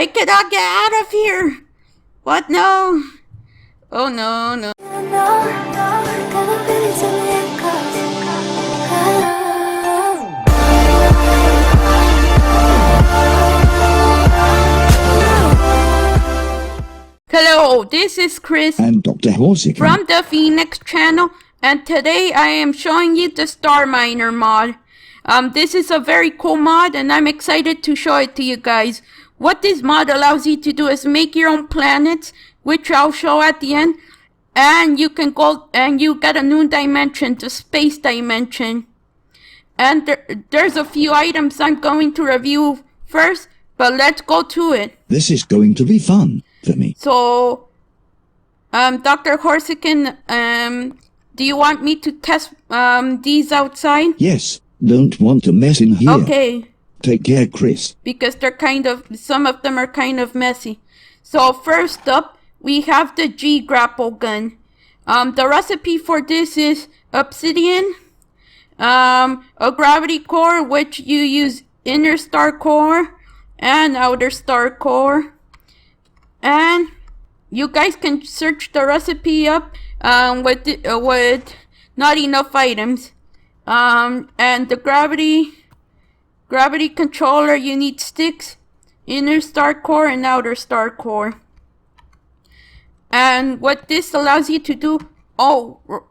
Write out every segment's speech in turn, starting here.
I cannot get out of here. What? No. Oh, no, no. Hello, this is Chris and Dr. Horsey from the Phoenix channel, and today I am showing you the StarMiner mod. This is a very cool mod and I'm excited to show it to you guys. What this mod allows you to do is make your own planets, which I'll show at the end, and you can go and you get a new dimension, the space dimension. And there's a few items I'm going to review first, but let's go to it. This is going to be fun for me. So, Dr. Horsican, do you want me to test these outside? Yes, don't want to mess in here. Okay. Take care, Chris. Because some of them are kind of messy. So first up, we have the G grapple gun. The recipe for this is obsidian, a gravity core, which you use inner star core and outer star core. And you guys can search the recipe up with not enough items. And the gravity controller, you need sticks, inner star core and outer star core. And what this allows you to do,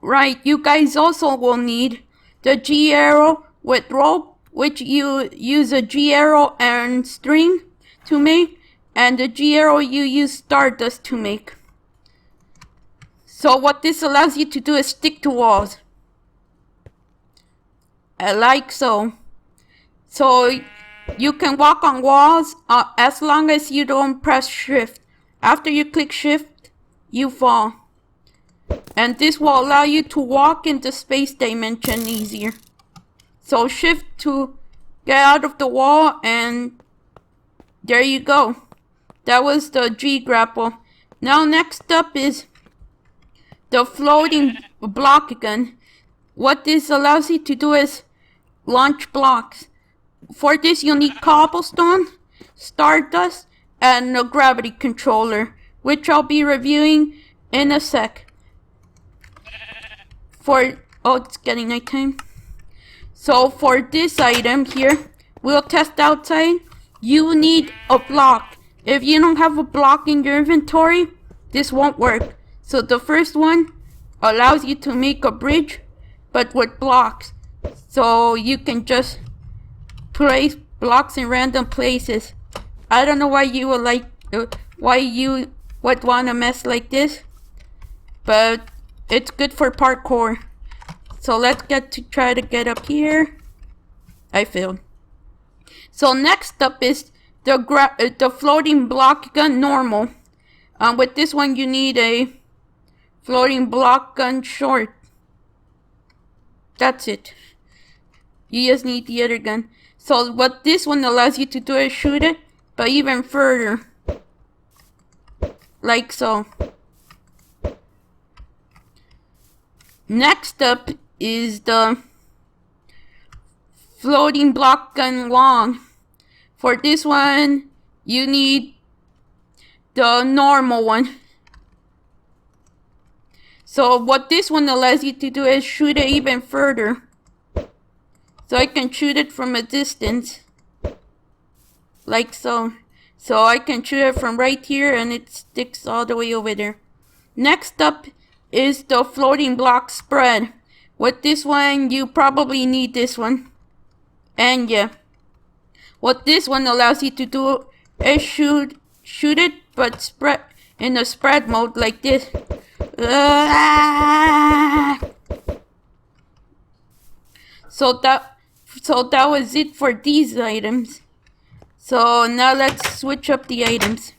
right, you guys also will need the G arrow with rope, which you use a G arrow and string to make, and the G arrow you use stardust to make. So what this allows you to do is stick to walls. Like so. So you can walk on walls as long as you don't press shift. After you click shift, you fall. And this will allow you to walk in the space dimension easier. So shift to get out of the wall, and there you go. That was the G grapple. Now next up is the floating block gun. What this allows you to do is launch blocks. For this you'll need cobblestone, stardust, and a gravity controller, which I'll be reviewing in a sec. It's getting nighttime. So for this item here, we'll test outside. You need a block. If you don't have a block in your inventory, this won't work. So the first one allows you to make a bridge, but with blocks. So you can just place blocks in random places. I don't know why you would want to mess like this, but it's good for parkour. So let's try to get up here. I failed. So next up is the floating block gun normal. With this one you need a floating block gun short. That's it. You just need the other gun. So what this one allows you to do is shoot it, but even further. Like so. Next up is the floating block gun long. For this one, you need the normal one. So what this one allows you to do is shoot it even further. So I can shoot it from a distance. Like so. So I can shoot it from right here and it sticks all the way over there. Next up is the floating block spread. With this one, you probably need this one. And yeah. What this one allows you to do is shoot it, but spread in a spread mode like this. So that was it for these items. So now let's switch up the items.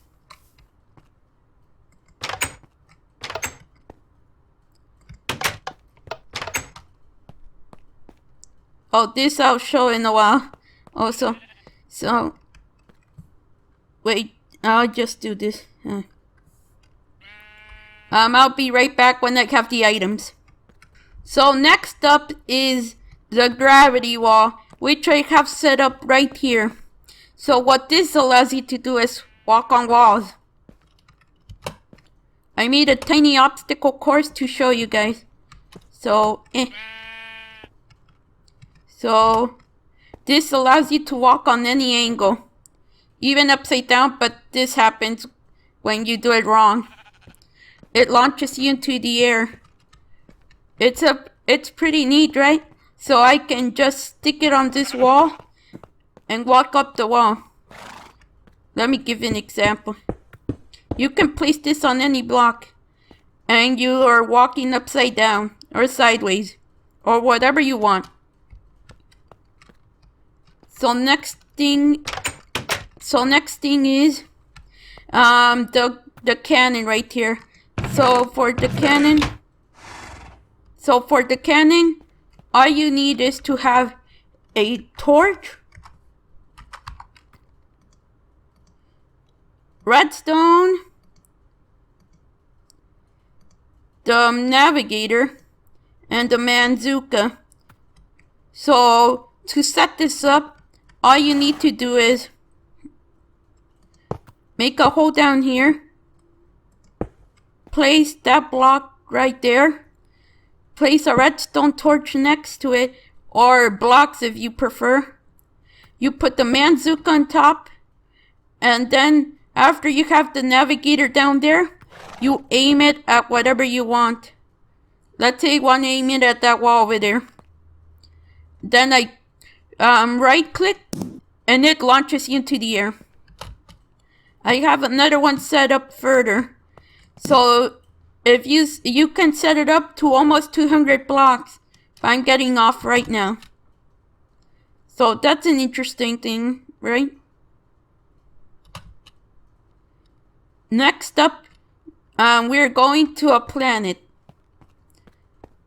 This I'll show in a while. Also, so wait, I'll just do this. I'll be right back when I have the items. So next up is the gravity wall, which I have set up right here. So what this allows you to do is walk on walls. I made a tiny obstacle course to show you guys. So this allows you to walk on any angle, even upside down, but this happens when you do it wrong. It launches you into the air. It's pretty neat, right? So I can just stick it on this wall and walk up the wall. Let me give you an example. You can place this on any block and you are walking upside down or sideways or whatever you want. So next thing is the cannon right here. So for the cannon, all you need is to have a torch, redstone, the navigator, and the manzuka. So to set this up, all you need to do is make a hole down here, place that block right there, place a redstone torch next to it, or blocks if you prefer. You put the manzuka on top, and then after you have the navigator down there, you aim it at whatever you want. Let's say you want to aim it at that wall over there. Then I right click and it launches you into the air. I have another one set up further. So if you can set it up to almost 200 blocks. I'm getting off right now. So that's an interesting thing, right? Next up, we're going to a planet.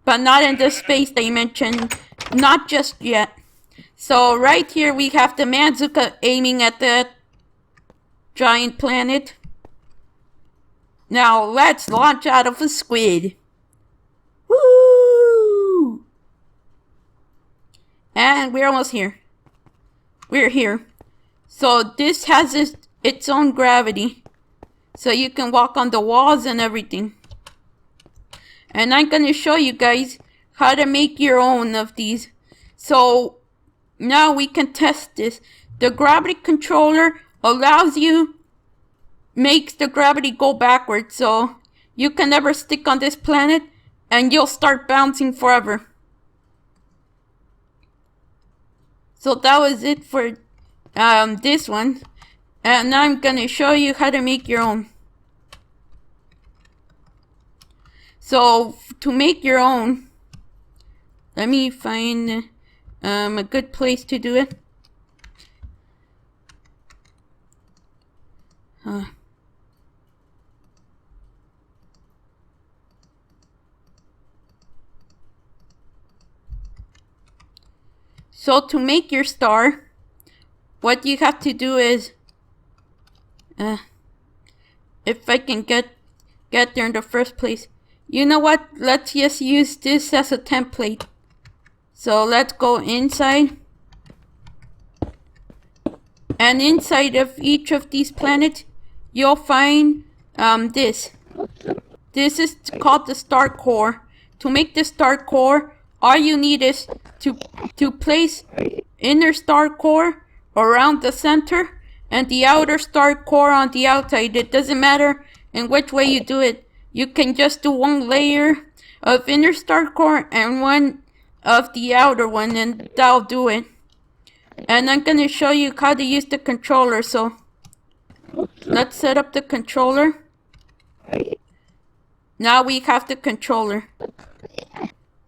But not in the space dimension, not just yet. So right here we have the manzuka aiming at that giant planet. Now let's launch out of a squid. Woo! And we're almost here. We're here. So this has its own gravity. So you can walk on the walls and everything. And I'm going to show you guys how to make your own of these. So now we can test this. The gravity controller makes the gravity go backwards. So you can never stick on this planet and you'll start bouncing forever. So that was it for this one. And now I'm going to show you how to make your own. So to make your own, let me find a good place to do it. So to make your star, what you have to do is, if I can get there in the first place. You know what? Let's just use this as a template. So let's go inside. And inside of each of these planets, you'll find this. This is called the star core. To make the star core, all you need is to place inner star core around the center and the outer star core on the outside. It doesn't matter in which way you do it. You can just do one layer of inner star core and one of the outer one, and that'll do it. And I'm going to show you how to use the controller. So let's set up the controller. Now we have the controller.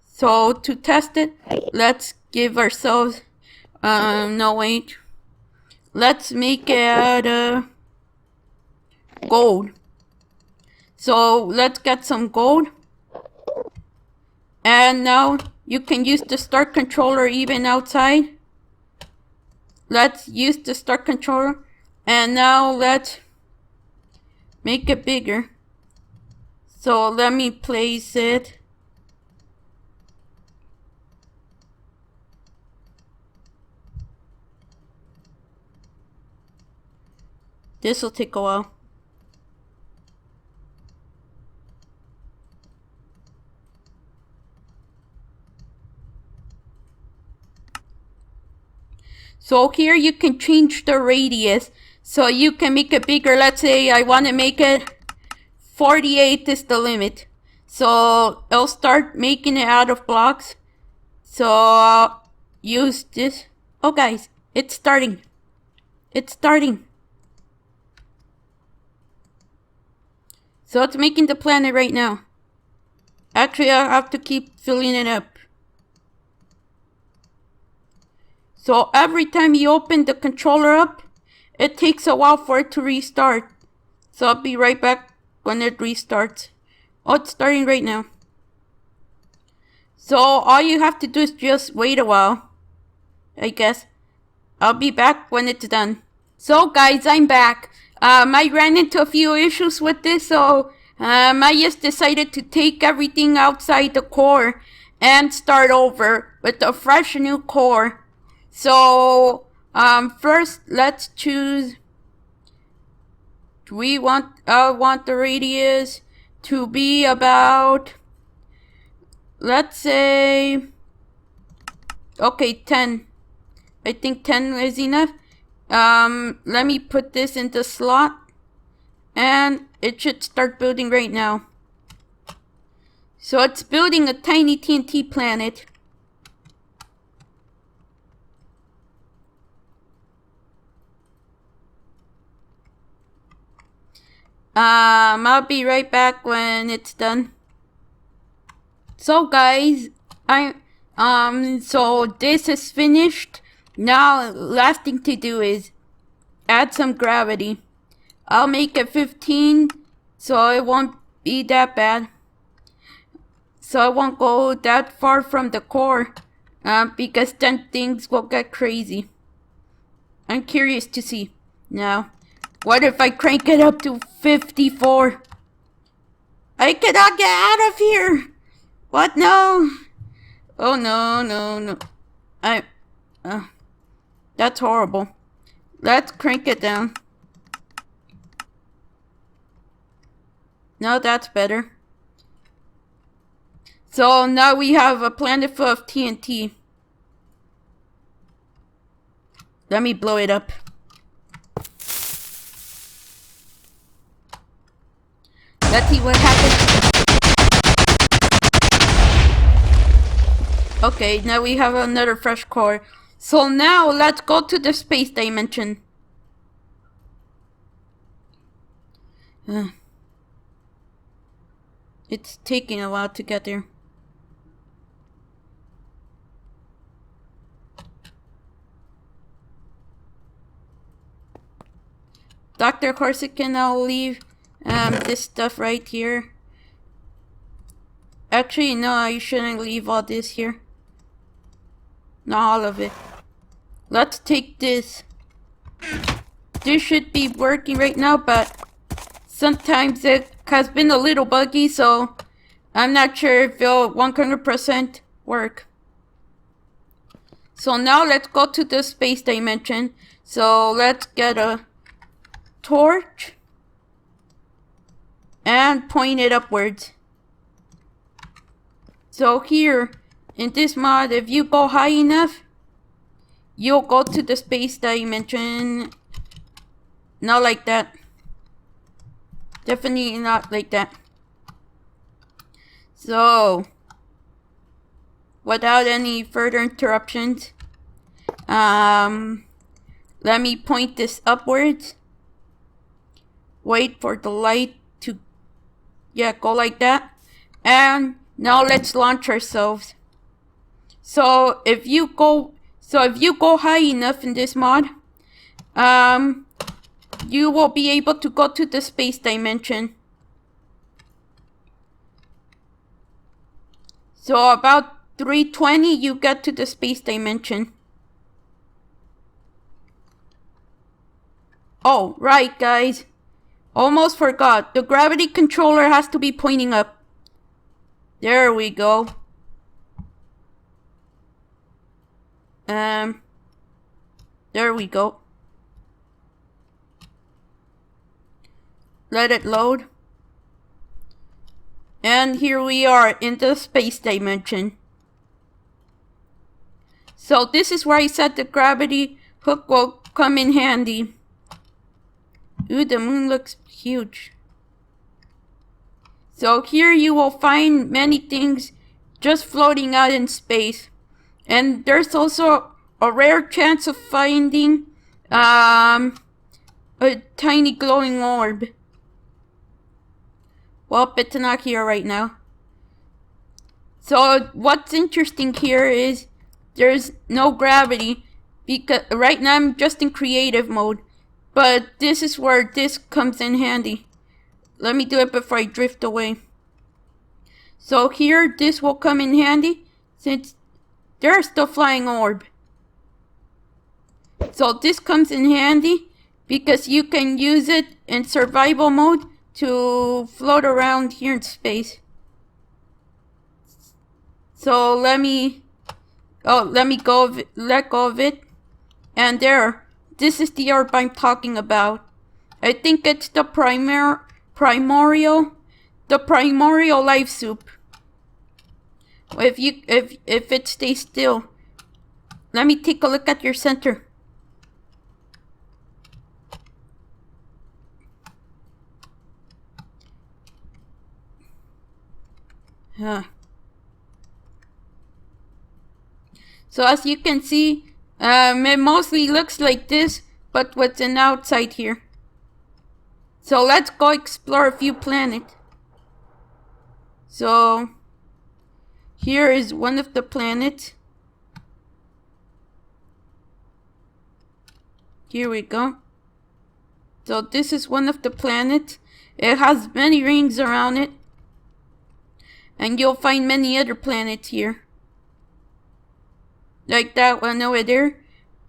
So to test it, let's give ourselves, no wait. Let's make it out of gold. So let's get some gold. And now you can use the start controller even outside. Let's use the start controller. And now let's make it bigger. So let me place it. This will take a while. So here you can change the radius. So you can make it bigger. Let's say I want to make it 48 is the limit. So I'll start making it out of blocks. So I'll use this. Oh guys, it's starting. It's starting. So it's making the planet right now. Actually, I have to keep filling it up. So every time you open the controller up, it takes a while for it to restart. So I'll be right back when it restarts. Oh, it's starting right now. So all you have to do is just wait a while, I guess. I'll be back when it's done. So guys, I'm back. I ran into a few issues with this, so I just decided to take everything outside the core and start over with a fresh new core. So first let's choose. We want the radius to be about, let's say, okay, 10. I think 10 is enough. Let me put this in the slot, and it should start building right now. So it's building a tiny TNT planet. I'll be right back when it's done. So guys, so this is finished. Now, last thing to do is add some gravity. I'll make it 15, so it won't be that bad. So I won't go that far from the core, because then things will get crazy. I'm curious to see. Now, what if I crank it up to 54? I cannot get out of here! What? No! Oh no, no, no. That's horrible. Let's crank it down. No, that's better. So now we have a planet full of TNT. Let me blow it up. Let's see what happens. Okay, now we have another fresh core. So now let's go to the space dimension. It's taking a while to get there. Dr. Corsican, I'll leave this stuff right here. Actually, no, I shouldn't leave all this here. Not all of it. Let's take this. This should be working right now, but sometimes it has been a little buggy, so I'm not sure if it'll 100% work. So now let's go to the space dimension. So let's get a torch and point it upwards. So here in this mod, if you go high enough, you'll go to the space dimension. Not like that. Definitely not like that. So without any further interruptions, let me point this upwards. Wait for the light to, go like that. And now let's launch ourselves. So if you go high enough in this mod, you will be able to go to the space dimension. So about 320, you get to the space dimension. Oh, right, guys. Almost forgot. The gravity controller has to be pointing up. There we go. There we go. let it load. And here we are in the space dimension. So this is where I said the gravity hook will come in handy. Ooh, the moon looks huge. So here you will find many things just floating out in space. And there's also a rare chance of finding a tiny glowing orb. Well, it's not here right now. So what's interesting here is there's no gravity because right now I'm just in creative mode. But this is where this comes in handy. Let me do it before I drift away. So here this will come in handy since there's the flying orb. So this comes in handy because you can use it in survival mode to float around here in space. So let go of it, let go of it. And there, this is the orb I'm talking about. I think it's the primordial life soup. If it stays still. Let me take a look at your center. So as you can see, it mostly looks like this, but what's an outside here. So let's go explore a few planets. So here is one of the planets. Here we go. So this is one of the planets. It has many rings around it. And you'll find many other planets here. Like that one over there.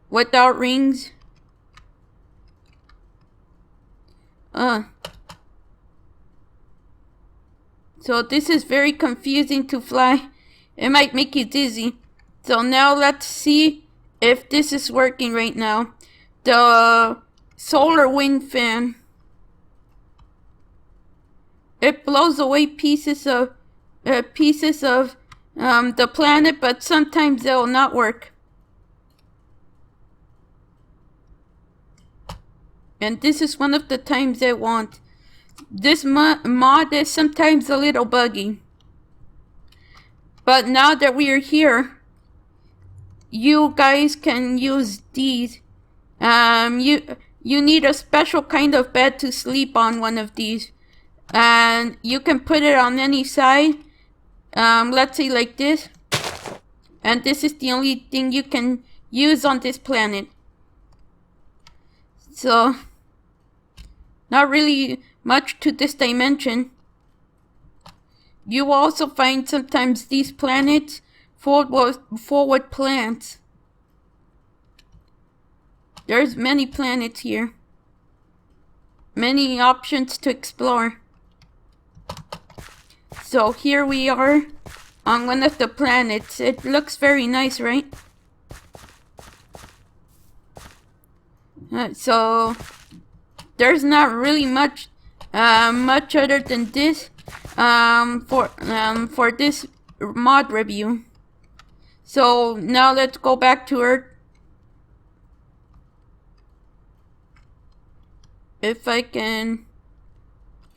Without rings. So this is very confusing to fly. It might make you dizzy. So now let's see if this is working right now. The solar wind fan. It blows away pieces of the planet, but sometimes they will not work. And this is one of the times they won't. This mod is sometimes a little buggy. But now that we are here, you guys can use these. You need a special kind of bed to sleep on one of these. And you can put it on any side. Let's say like this. And this is the only thing you can use on this planet. So, not really much to this dimension. You will also find sometimes these planets full with plants. There's many planets here. Many options to explore. So here we are on one of the planets. It looks very nice, right? So there's not really much other than this for this mod review. So now let's go back to Earth. If I can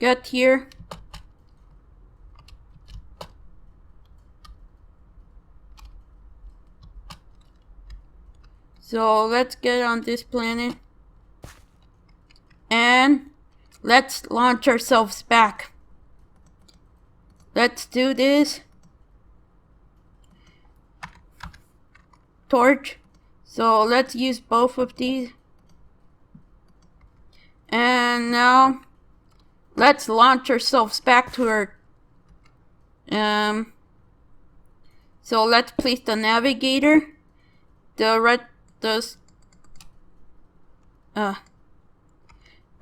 get here. So let's get on this planet. And let's launch ourselves back. Let's do this. Torch. So let's use both of these. And now let's launch ourselves back to Earth. So let's place the navigator. The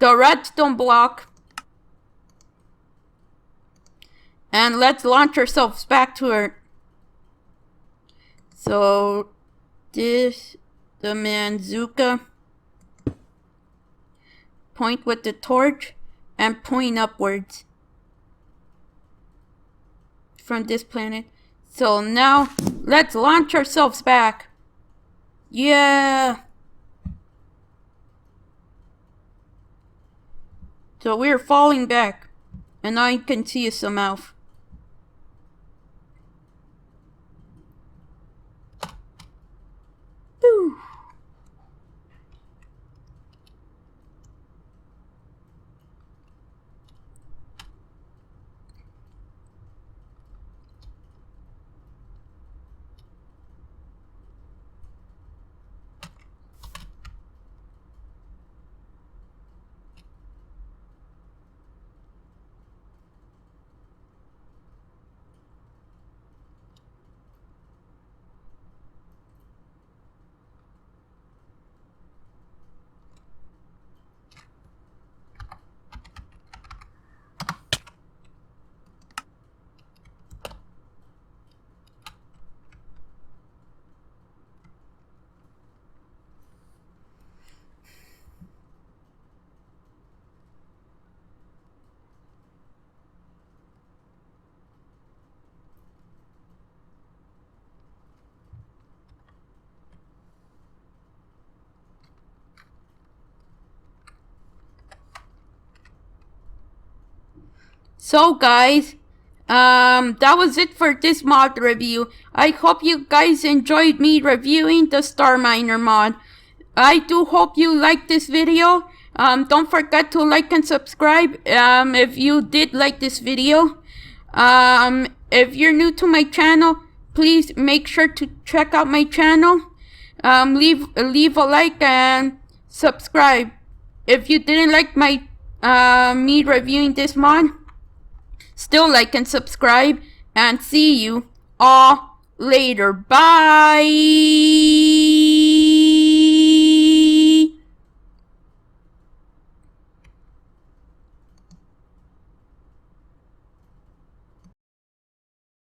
redstone block. And let's launch ourselves back to Earth. So this, the Manzuka. Point with the torch. and point upwards from this planet. So now let's launch ourselves back. Yeah. So we're falling back, and I can see us somehow. Woo. So guys, that was it for this mod review. I hope you guys enjoyed me reviewing the StarMiner mod. I do hope you liked this video. Don't forget to like and subscribe if you did like this video. If you're new to my channel, please make sure to check out my channel. Leave a like and subscribe. If you didn't like my me reviewing this mod, still like and subscribe, and see you all later. Bye.